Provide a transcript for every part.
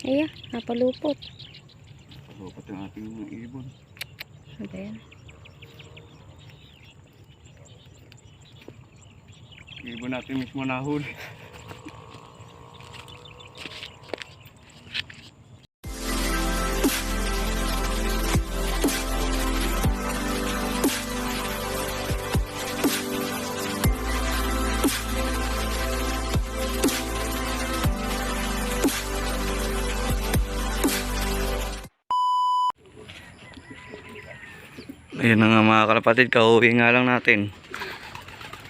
Ayan, napalupot. Lupot yung ating mga ibon. Ano ba yan? Ibon natin mismo nahuli. Ayan na nga mga kalapatid, kauwi nga lang natin.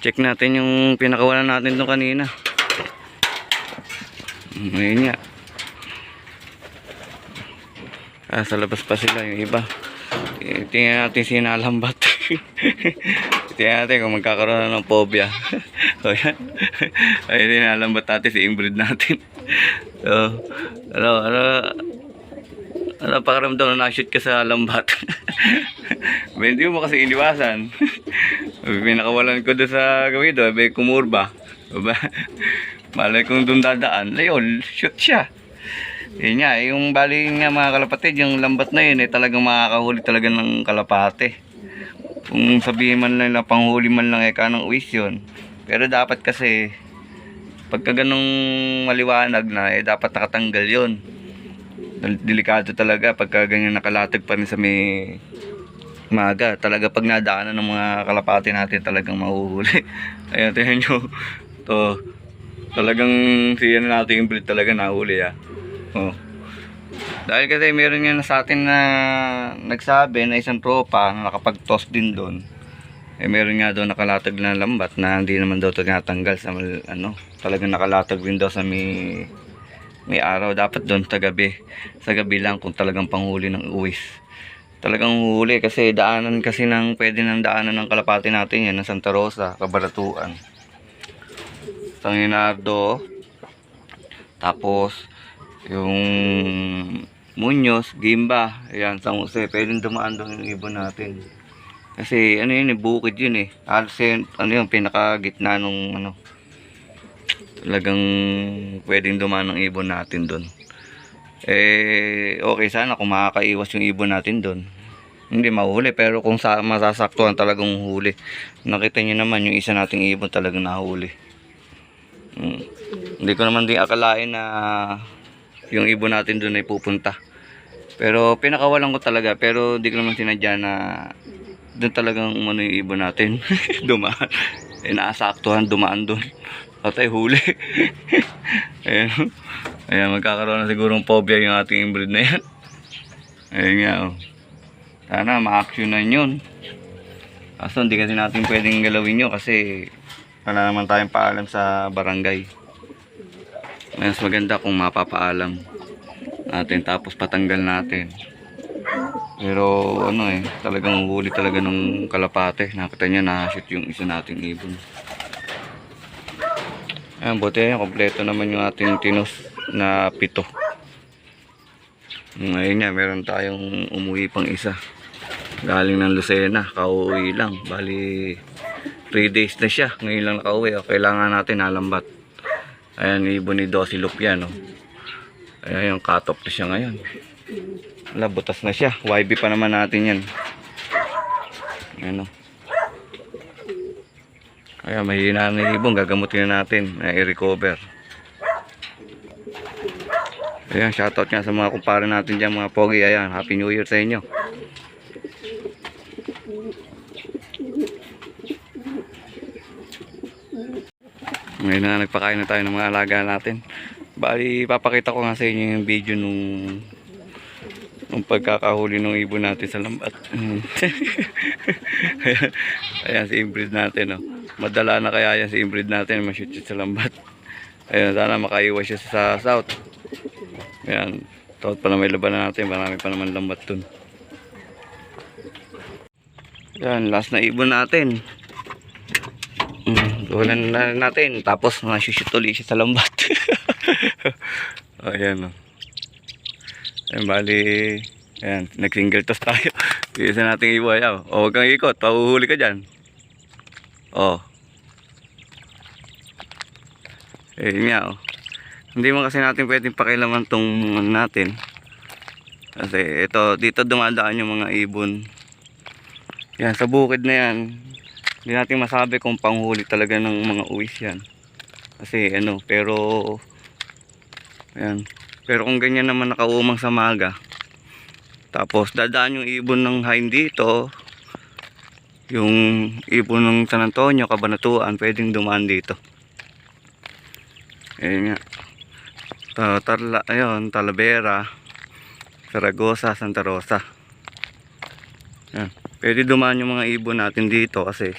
Check natin yung pinakawalan natin doon kanina. Ayun nga. Sa labas pa sila yung iba. Tingnan natin sinalambat. Tingnan natin kung magkakaroon na ng phobia. So yan. Ayun, sinalambat natin si inbreed natin. So, ano pakiramdam na na-shoot ka sa lambat? Hindi mo kasi iniwasan. Pinakawalan ko doon sa gawin doon, may kumurba. Malay kong doon dadaan, ayun, shoot siya. Yun nga, yung bali nga mga kalapatid, yung lambat na yun, talagang makakahuli talaga ng kalapate. Kung sabihin man lang na panghuli man lang ng uwis yun. Pero dapat kasi, pagka ganong maliwanag na, dapat nakatanggal yun. Delikado talaga pagka ganyan nakalatag pa rin sa may maga. Talaga pag nadaanan ng mga kalapati natin talagang mahuhuli. Ayan, tingnan nyo to, talagang siya na natin yung breed talaga nahuli dahil kasi meron nga sa atin na nagsabi na isang tropa na nakapag-toss din doon, meron nga doon nakalatag na lambat na hindi naman daw tinatanggal sa talagang nakalatag din daw sa may araw. Dapat doon sa gabi lang kung talagang panghuli ng uwis. Talagang huli kasi daanan kasi pwede ng daanan ng kalapati natin yan, ng Santa Rosa, Cabaratuan, San Leonardo, tapos yung Muñoz, Gimba, ayan, San Jose, pwedeng dumaan doon yung ibon natin. Kasi bukid yun halos yung pinakagitna nung talagang pwedeng dumaan ng ibon natin doon. Okay sana kung makakaiwas yung ibon natin doon, hindi mahuli. Pero kung masasaktuhan talagang huli. Nakita nyo naman yung isa nating ibon talagang nahuli. Hindi ko naman din akalain na yung ibon natin doon ay pupunta. Pero pinakawalan ko talaga. Pero hindi ko naman sinadya na doon talagang yung ibon natin dumaan. Naasaktuhan dumaan doon. Patay huli. Ayan, magkakaroon na sigurong phobia yung ating inbreed na yan. Ayan nga sana ma-actionan yun. Kaso hindi kasi natin pwedeng galawin yun kasi wala naman tayong paalam sa barangay. Mas maganda kung mapapaalam natin tapos patanggal natin. Pero talagang huli talaga ng kalapate. Nakita niya na-shoot yung isa nating ibon. Ayan, buti kompleto naman yung ating tinos na 7. Ngayon nga, meron tayong umuwi pang isa. Galing ng Lucena, kauwi lang. Bali, 3 days na siya. Ngayon lang nakauwi. Kailangan natin nalambat. Ayan, ibon ni Dosilop yan. Ayan, yung cut-off na siya ngayon. Wala, butas na siya. YB pa naman natin yan. Ayan Ayan, mahina na yung ibon, gagamutin na natin, i-recover. Ayan, shoutout nga sa mga kumpare natin dyan, mga pogi. Ayan, Happy New Year sa inyo. Ngayon na nagpakain na tayo ng mga alaga natin. Bali, papakita ko nga sa inyo yung video nung pagkakahuli ng ibon natin sa lambat. Ayan, si inbreed natin madala na kaya yan si inbreed natin, ma-shoot sa lambat. Ayun, sana makaiwas siya sa south. Ayan, taot pa na may labanan natin, marami pa naman lambat dun. Ayan, last na ibon natin. Dulan na natin, tapos ma-shoot ulit siya sa lambat. Ayan Ayan, bali, ayan, nag-single toss tayo. Isa nating ibo, ayaw. Huwag kang ikot, pahuhuli ka dyan. Ayun nga Hindi mo kasi natin pwedeng pakialaman tong ano natin. Kasi ito, dito dumadaan yung mga ibon. Yan, sa bukid na yan. Hindi natin masabi kung panghuli talaga ng mga uwis yan. Kasi ano, pero ayan. Pero kung ganyan naman nakaumang sa maga, tapos dadaan yung ibon ng hain dito, yung ibon ng San Antonio, Cabanatuan, pwedeng dumaan dito. Ayun nga. Ayun, Talavera, Zaragoza, Santa Rosa. Ayan. Pwede dumaan yung mga ibon natin dito kasi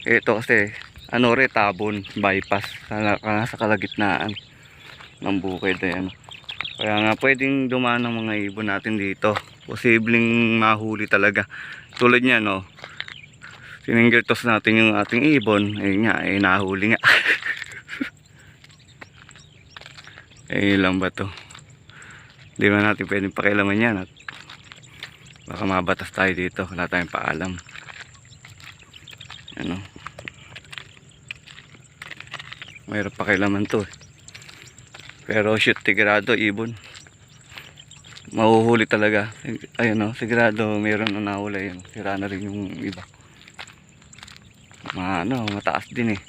ito kasi ano tabon, bypass sa kalagitnaan ng bukid. Ayan. Kaya nga pwedeng dumaan ng mga ibon natin dito. Posibleng mahuli talaga. Tulad niya, no, siningirtos natin yung ating ibon. Ayun nga, nahuli nga. Lang ba to? Hindi man natin pwedeng pakialaman yan at baka mabatas tayo dito. Wala tayong paalam. Ano? Mayroon pakialaman to. Pero shoot, sigurado ibon. Mahuhuli talaga. Ayun, no, sigurado mayroon na nahuli. Ayun, sira na rin yung iba. Mataas din eh.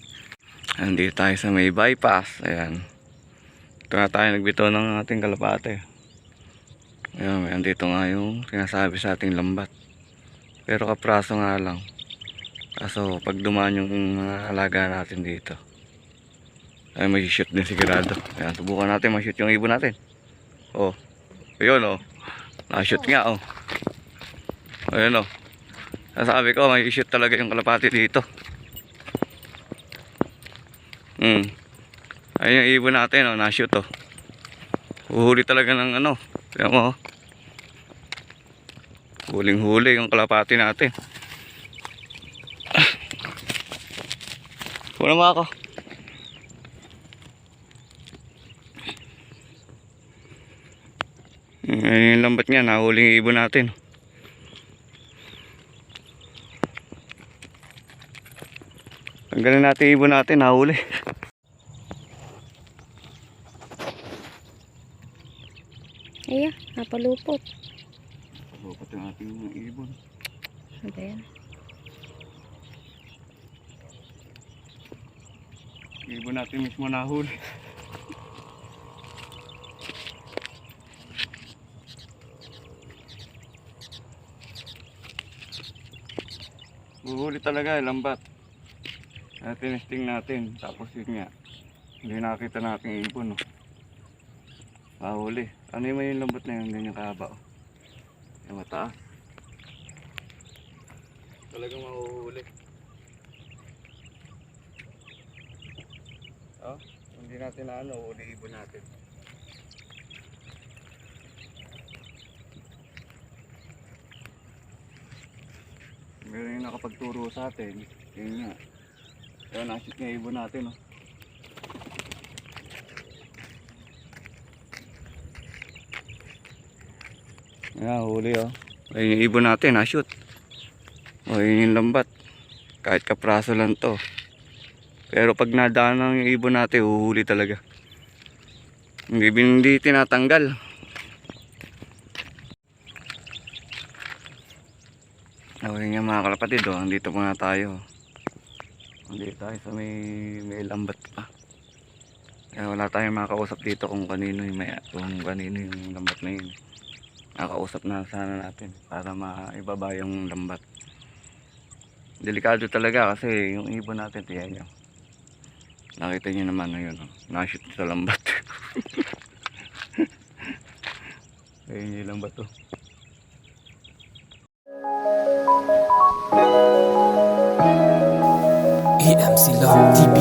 Andito tayo sa may bypass. Ayan. Ito na tayo nagbitaw ng ating kalapate. Ayan, andito nga yung sinasabi sa ating lambat. Pero kapraso nga lang. Kaso pag dumaan yung mga alaga natin dito, ay may shoot din sigurado. Ayan, subukan natin ma-shoot yung ibon natin. Oh, ayun oh. Na-shoot nga oh. Ayun oh. Nasabi ko may shoot talaga yung kalapate dito. Ayun yung ibon natin oh, na-shoot oh. Uhuli talaga ng ano. Tignan mo oh. Huling-huli yung kalapate natin. Wala mo ako. Ayun yung lambat niya, nahuling yung ibon natin. Tanggalin natin yung ibon natin, nahuli. Ayan, napalupot. Napalupot yung ating mga ibon. Ano ba yan? Ibon natin mismo nahuli. Huhuli talaga lambat. Tinesting natin. Tapos yun nga, hindi nakita natin yung ibon. No? Mahuli. Ano yung lambat na yun? Ganyan kahaba. Oh. Yung mataas. Talagang mahuhuli. Oh, hindi natin na huli ibon natin. Meron yung nakapagturo sa atin. Yun nga. Kaya na-shoot nga ibon natin. Oh. Ayan, huli oh. Ayun yung ibon natin, na-shoot. O, yun yung lambat. Kahit kapraso lang to. Pero pag nadaan ng ibon natin, huhuli talaga. Hindi tinatanggal. Okay nga mga kalapatid, oh. Andito muna tayo. Andito tayo sa may lambat pa. Kaya wala tayong makausap dito kung kanino yung lambat na yun. Nakausap na sana natin para maibaba yung lambat. Delikado talaga kasi yung ibon natin, tiyan nyo. Nakita nyo naman yun, oh. Na-shoot sa lambat. Ayun yung lambat to. EMC Love TV.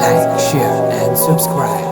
Like, share, and subscribe.